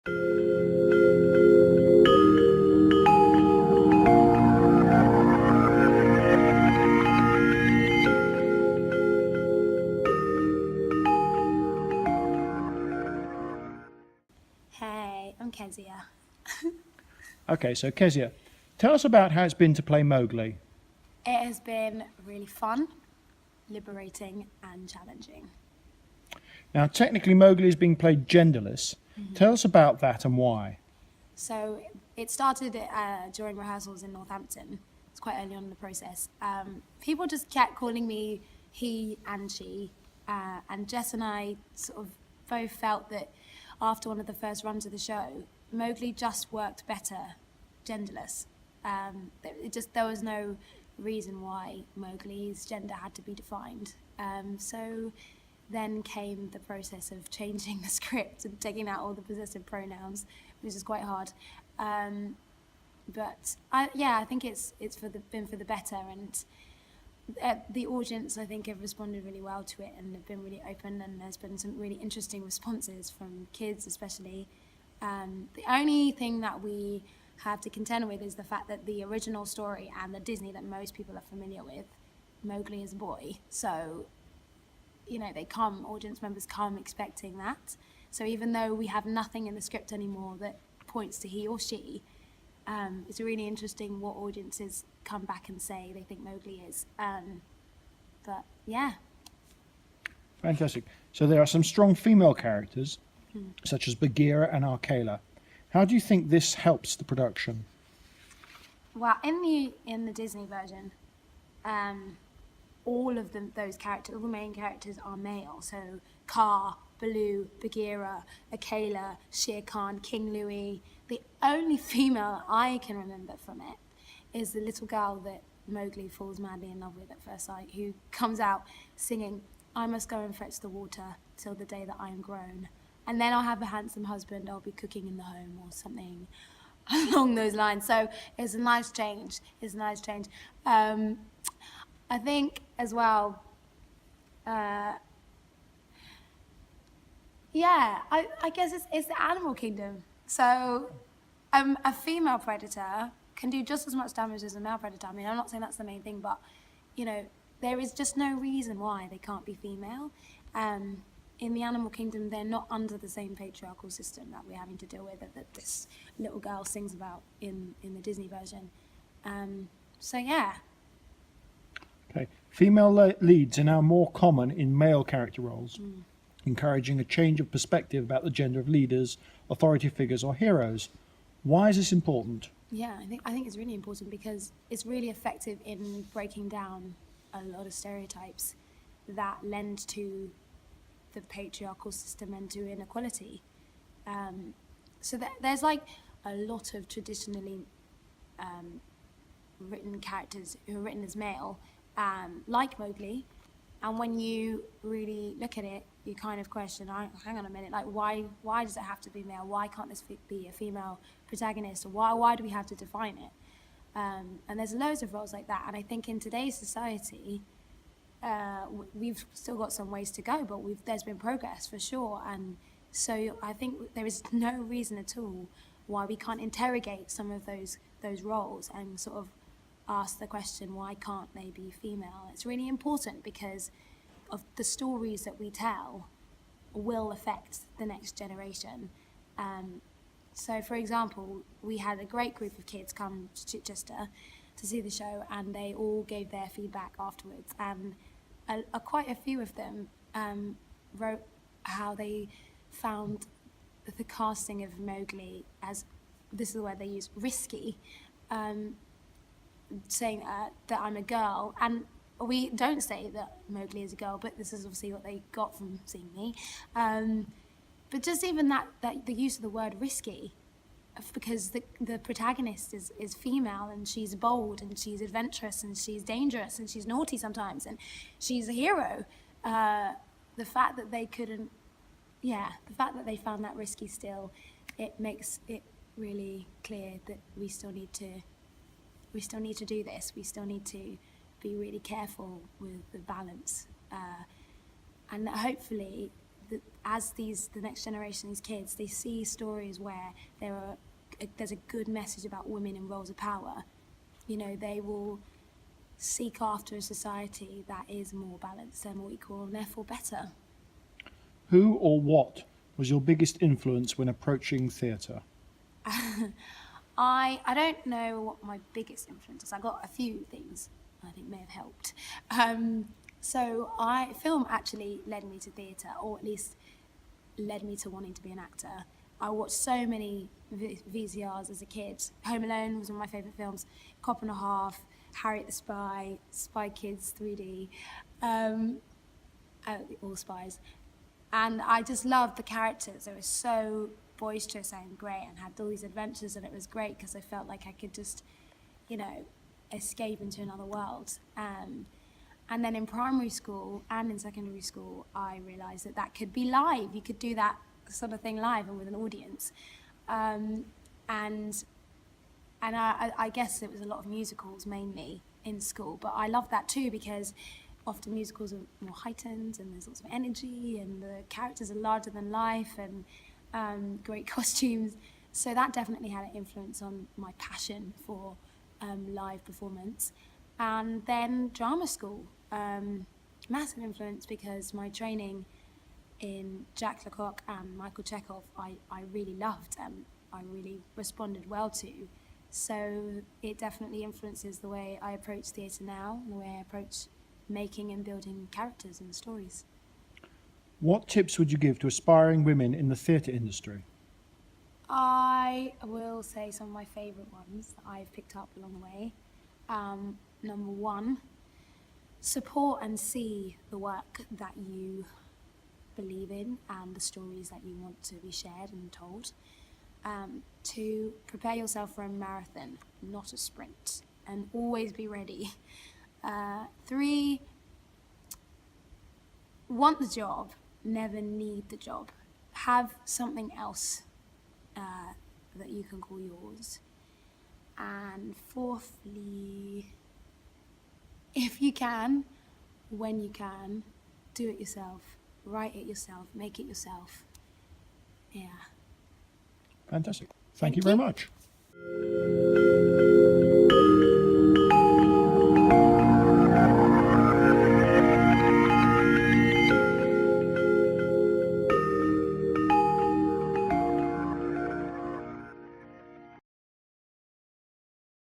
Hey, I'm Keziah. Okay, so Keziah, tell us about how it's been to play Mowgli. It has been really fun, liberating, and challenging. Now, technically, Mowgli is being played genderless. Tell us about that and why. So it started during rehearsals in Northampton. It's quite early on in the process. People just kept calling me he and she, and Jess and I sort of both felt that after one of the first runs of the show, Mowgli just worked better genderless. There was no reason why Mowgli's gender had to be defined. So then came the process of changing the script and taking out all the possessive pronouns, which is quite hard. But I think it's been for the better, and the audience, I think, have responded really well to it and have been really open, and there's been some really interesting responses from kids especially. The only thing that we have to contend with is the fact that the original story and the Disney that most people are familiar with, Mowgli is a boy. So, audience members come expecting that. So even though we have nothing in the script anymore that points to he or she, it's really interesting what audiences come back and say they think Mowgli is. But yeah. Fantastic. So there are some strong female characters, such as Bagheera and Arkela. How do you think this helps the production? Well, in the Disney version, all of those characters, all the main characters are male. So Kaa, Baloo, Bagheera, Akela, Shere Khan, King Louie. The only female I can remember from it is the little girl that Mowgli falls madly in love with at first sight, who comes out singing, "I must go and fetch the water till the day that I am grown. And then I'll have a handsome husband, I'll be cooking in the home," or something along those lines. So it's a nice change. I think as well, I guess it's the animal kingdom. So a female predator can do just as much damage as a male predator. I mean, I'm not saying that's the main thing, but, there is just no reason why they can't be female. In the animal kingdom, they're not under the same patriarchal system that we're having to deal with, that this little girl sings about in the Disney version. So yeah. Okay. Female leads are now more common in male character roles, encouraging a change of perspective about the gender of leaders, authority figures, or heroes. Why is this important? Yeah, I think it's really important because it's really effective in breaking down a lot of stereotypes that lend to the patriarchal system and to inequality. So there's like a lot of traditionally written characters who are written as male, like Mowgli, and when you really look at it, you kind of question, hang on a minute, like why does it have to be male? Why can't this be a female protagonist? Or why do we have to define it? And there's loads of roles like that, and I think in today's society, we've still got some ways to go, but there's been progress for sure. And so I think there is no reason at all why we can't interrogate some of those roles and sort of ask the question, why can't they be female? It's really important because of the stories that we tell will affect the next generation. So for example, we had a great group of kids come to Chichester to see the show, and they all gave their feedback afterwards, and quite a few of them wrote how they found the casting of Mowgli as, this is the word they use, risky, saying that I'm a girl, and we don't say that Mowgli is a girl, but this is obviously what they got from seeing me. But just even that the use of the word risky, because the protagonist is female, and she's bold, and she's adventurous, and she's dangerous, and she's naughty sometimes, and she's a hero. The fact that they found that risky still, it makes it really clear that we still need to do this. We still need to be really careful with the balance, and hopefully as the next generation, these kids, they see stories where there's a good message about women in roles of power, you know, they will seek after a society that is more balanced and more equal and therefore better. Who or what was your biggest influence when approaching theatre? I don't know what my biggest influence is. I got a few things I think may have helped. Film actually led me to theatre, or at least led me to wanting to be an actor. I watched so many VCRs as a kid. Home Alone was one of my favourite films. Cop and a Half, Harriet the Spy, Spy Kids 3D, all spies. And I just loved the characters. They were so boisterous and great and had all these adventures, and it was great because I felt like I could just, you know, escape into another world. And then in primary school and in secondary school, I realised that could be live. You could do that sort of thing live and with an audience. And I guess it was a lot of musicals mainly in school, but I loved that too because often musicals are more heightened and there's lots of energy and the characters are larger than life and great costumes. So that definitely had an influence on my passion for live performance. And then drama school, massive influence because my training in Jack Lecoq and Michael Chekhov I really loved and I really responded well to. So it definitely influences the way I approach theatre now, and the way I approach making and building characters and stories. What tips would you give to aspiring women in the theatre industry? I will say some of my favourite ones that I've picked up along the way. Number one, support and see the work that you believe in and the stories that you want to be shared and told. To prepare yourself for a marathon, not a sprint, and always be ready. 3, want the job, never need the job. Have something else that you can call yours. And 4thly, if you can, when you can, do it yourself. Write it yourself, make it yourself. Yeah. Fantastic. Thank you very much.